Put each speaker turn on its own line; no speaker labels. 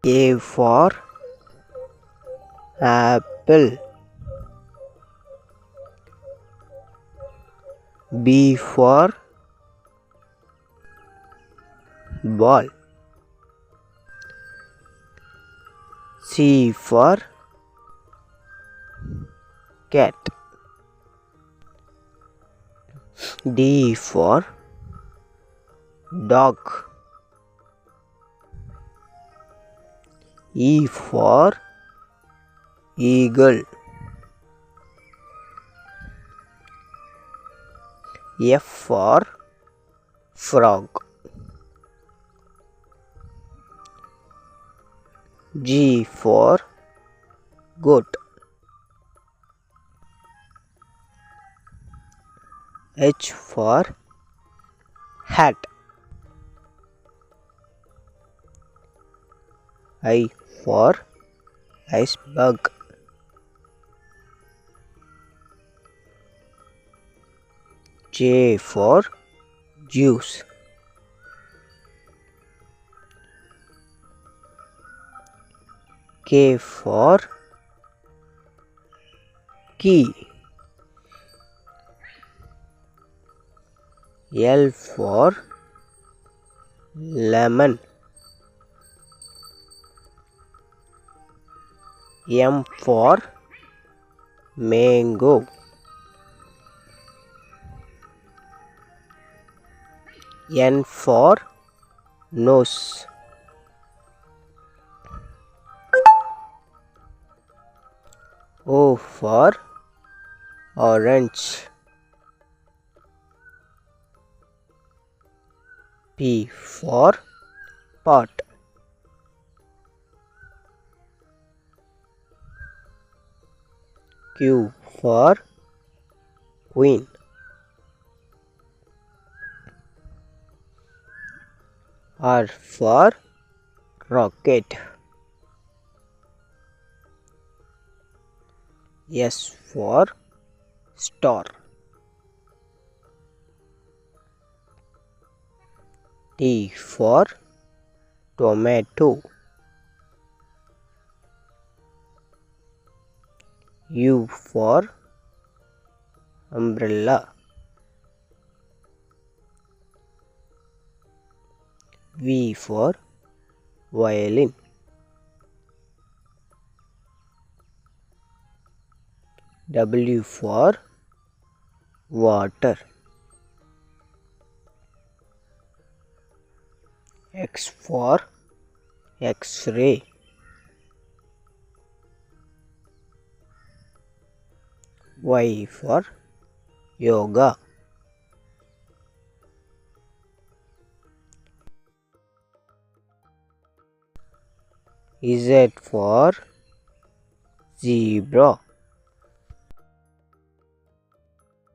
A for apple. B for ball. C for cat. D for dog. E for eagle. F for frog. G for goat. H for hat. I for iceberg. J for juice. K for key. L for lemon. M for mango. N for nose. O for orange. P for pot. Q for queen. R for rocket. S for star. T for tomato. U for umbrella. V for violin. W for water. X for X-ray. Y for yoga. Z for zebra.